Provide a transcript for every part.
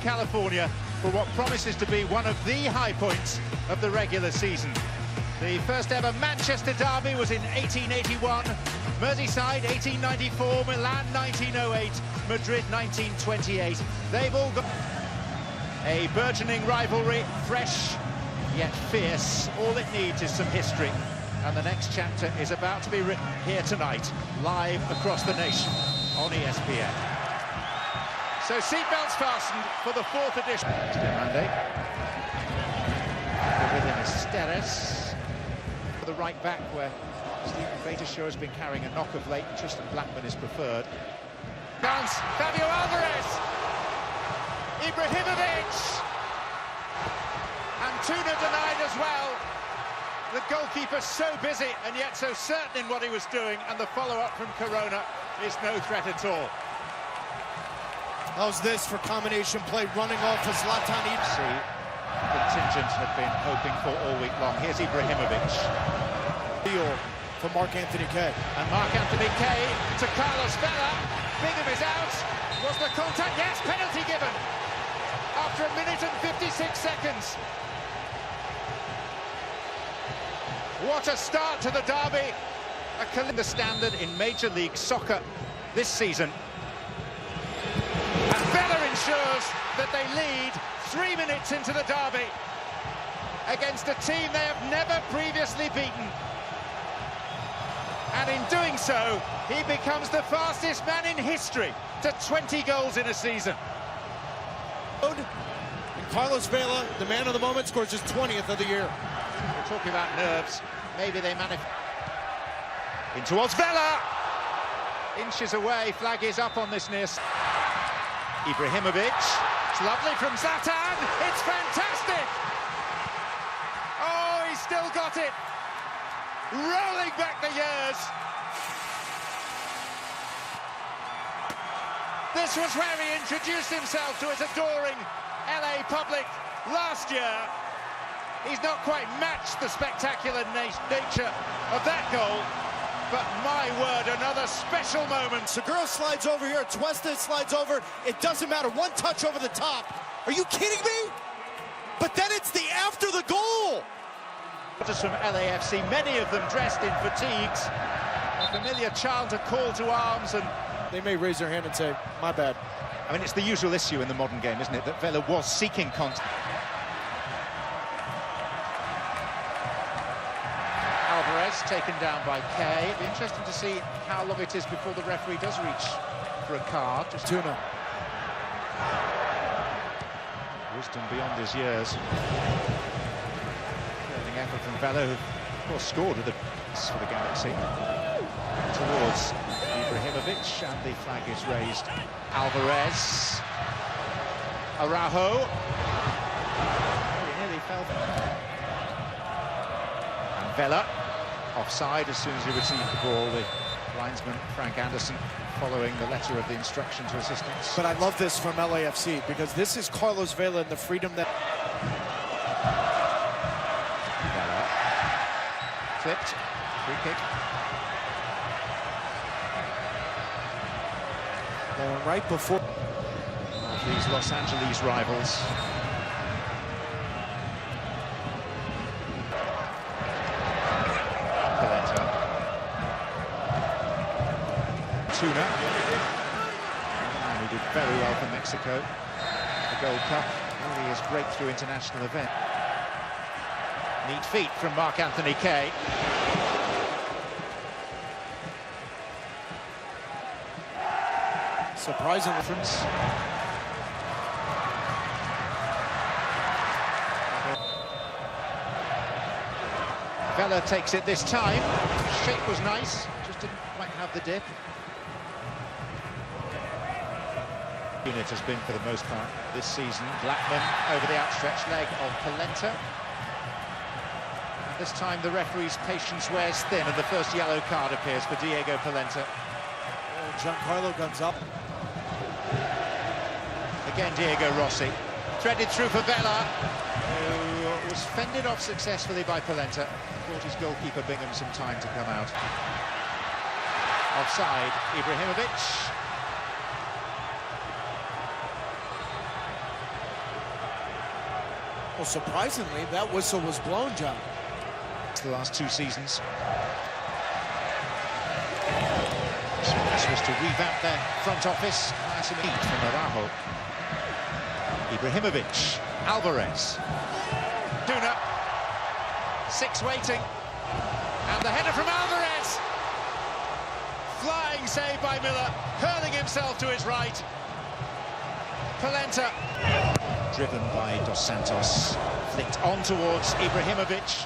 California for what promises to be one of the high points of the regular season. The first ever Manchester derby was in 1881, Merseyside 1894, Milan 1908, Madrid 1928. They've all got a burgeoning rivalry, fresh yet fierce. All it needs is some history, and the next chapter is about to be written here tonight, live across the nation on ESPN. So seatbelts fastened for the 4th edition. Monday. Within Esteres. For the right back, where Stephen Beitashow has been carrying a knock of late, and Tristan Blackman is preferred. Chance, Fabio Alvarez! IBRAHIMOVIC! And Tuna denied as well. The goalkeeper so busy and yet so certain in what he was doing, and the follow-up from Corona is no threat at all. How's this for combination play, running off as Zlatan Ibrahimovic? Contingent had been hoping for all week long. Here's Ibrahimovic. Deal for Marc-Anthony Kaye. And Marc-Anthony Kaye to Carlos Vela. Bingham is out. Was the contact? Yes, penalty given. After 1 minute and 56 seconds. What a start to the derby. The standard in Major League Soccer this season. And Vela ensures that they lead 3 minutes into the derby against a team they have never previously beaten. And in doing so, he becomes the fastest man in history to 20 goals in a season. And Carlos Vela, the man of the moment, scores his 20th of the year. We're talking about nerves. Maybe they manage. In towards Vela! Inches away, flag is up on this near. Ibrahimovic. It's lovely from Zlatan. It's fantastic. Oh, he's still got it. Rolling back the years. This was where he introduced himself to his adoring LA public last year. He's not quite matched the spectacular nature of that goal. But my word, another special moment. Segura slides over here, Tuesta slides over. It doesn't matter, one touch over the top. Are you kidding me? But then it's the after the goal. Just from LAFC, many of them dressed in fatigues. A familiar chant, a call to arms, and they may raise their hand and say, my bad. I mean, it's the usual issue in the modern game, isn't it? That Vela was seeking contact. Alvarez taken down by Kaye. It'll be interesting to see how long it is before the referee does reach for a card. Just Tuna. Wisdom beyond his years. Curling effort from Vela, who of course scored with for the Galaxy. Towards Ibrahimovic, and the flag is raised. Alvarez. Araujo. He nearly fell. And Vela. Offside as soon as he received the ball. The linesman, Frank Anderson, following the letter of the instruction to assistants. But I love this from LAFC, because this is Carlos Vela and the freedom that... Vela. Flipped. Free kick. Going right before... Of these Los Angeles rivals. Tuna, and he did very well for Mexico. The Gold Cup, really his breakthrough international event. Neat feet from Marc-Anthony Kaye. Surprising difference. Vela takes it this time. Shape was nice, just didn't quite have the dip. Unit has been for the most part this season. Blackman over the outstretched leg of Polenta. And this time the referee's patience wears thin, and the first yellow card appears for Diego Polenta. Oh, Giancarlo guns up. Again Diego Rossi. Threaded through for Vela, who was fended off successfully by Polenta. Brought his goalkeeper Bingham some time to come out. Offside, Ibrahimovic. Well, surprisingly, that whistle was blown, John. It's the last 2 seasons. So this was to revamp their front office. Nice and neat from Araujo. Ibrahimovic, Alvarez, Duna, 6 waiting, and the header from Alvarez. Flying save by Miller, hurling himself to his right. Polenta, driven by Dos Santos, flicked on towards Ibrahimovic.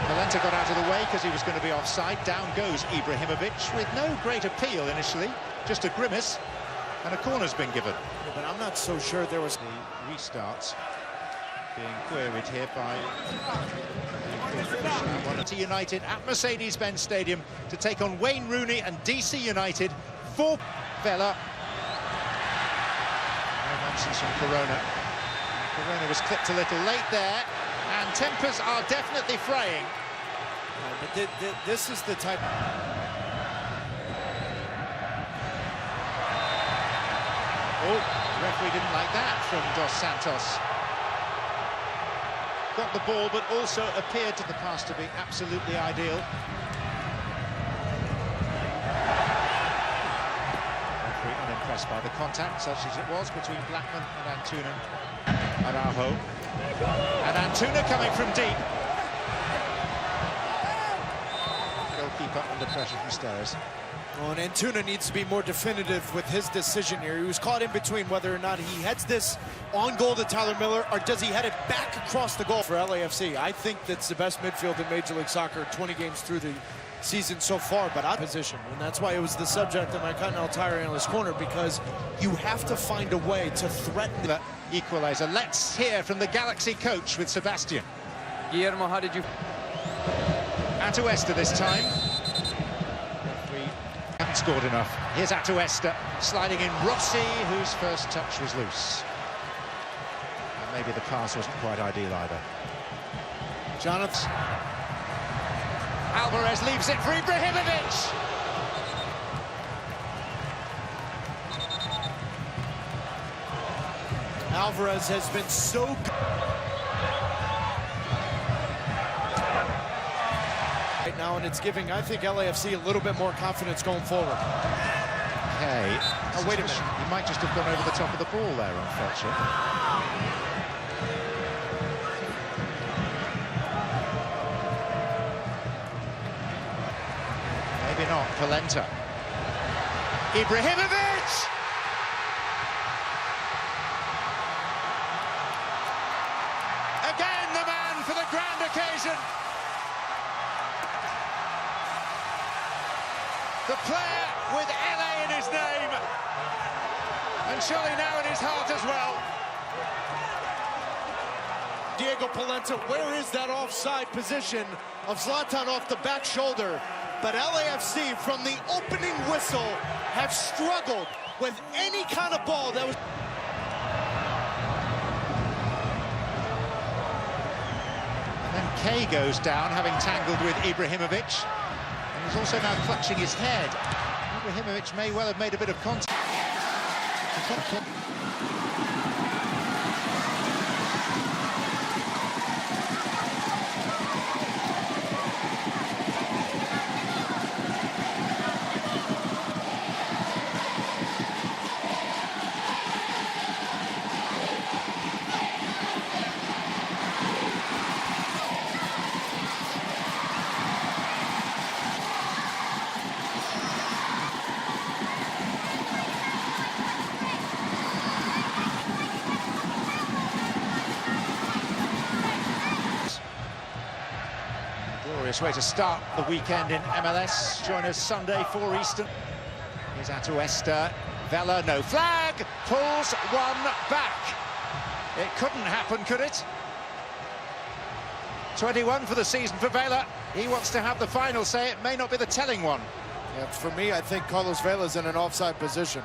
Polenta got out of the way because he was going to be offside. Down goes Ibrahimovic with no great appeal initially, just a grimace, and a corner's been given. Yeah, but I'm not so sure there was... The restarts being queried here by United at Mercedes-Benz Stadium to take on Wayne Rooney and DC United for Vela. No nonsense from Corona. Corona was clipped a little late there, and tempers are definitely fraying. But this is the type... Oh, the referee didn't like that from Dos Santos. Got the ball, but also appeared to the pass to be absolutely ideal. Referee unimpressed by the contact, such as it was, between Blackman and Antuna. Araujo. And Antuna coming from deep. Goalkeeper under pressure from Steres. Well, and Antuna needs to be more definitive with his decision here. He was caught in between whether or not he heads this on goal to Tyler Miller, or does he head it back across the goal for LAFC. I think that's the best midfield in Major League Soccer, 20 games through the season so far, but out of position. And that's why it was the subject of my Continental Tire Analyst Corner, because you have to find a way to threaten the equalizer. Let's hear from the Galaxy coach with Sebastian. Guillermo, how did you... Atuesta this time. Haven't scored enough. Here's Atuesta sliding in Rossi, whose first touch was loose. And maybe the pass wasn't quite ideal either. Jonathan. Alvarez leaves it for Ibrahimovic. Alvarez has been so good right now, and it's giving, I think, LAFC a little bit more confidence going forward. Okay. Oh, wait a minute. He might just have gone over the top of the ball there on Fletcher. Maybe not. Polenta. Ibrahimovic! Again, the man for the grand occasion. The player with LA in his name. And surely now in his heart as well. Diego Polenta, where is that offside position of Zlatan off the back shoulder? But LAFC, from the opening whistle, have struggled with any kind of ball that was... And then Kay goes down, having tangled with Ibrahimovic. And he's also now clutching his head. Ibrahimovic may well have made a bit of contact. Glorious way to start the weekend in MLS. Join us Sunday 4 Eastern. Here's Atuesta. Vela, no flag. Pulls one back. It couldn't happen, could it? 21 for the season for Vela. He wants to have the final say. It may not be the telling one. Yeah, for me, I think Carlos Vela's in an offside position.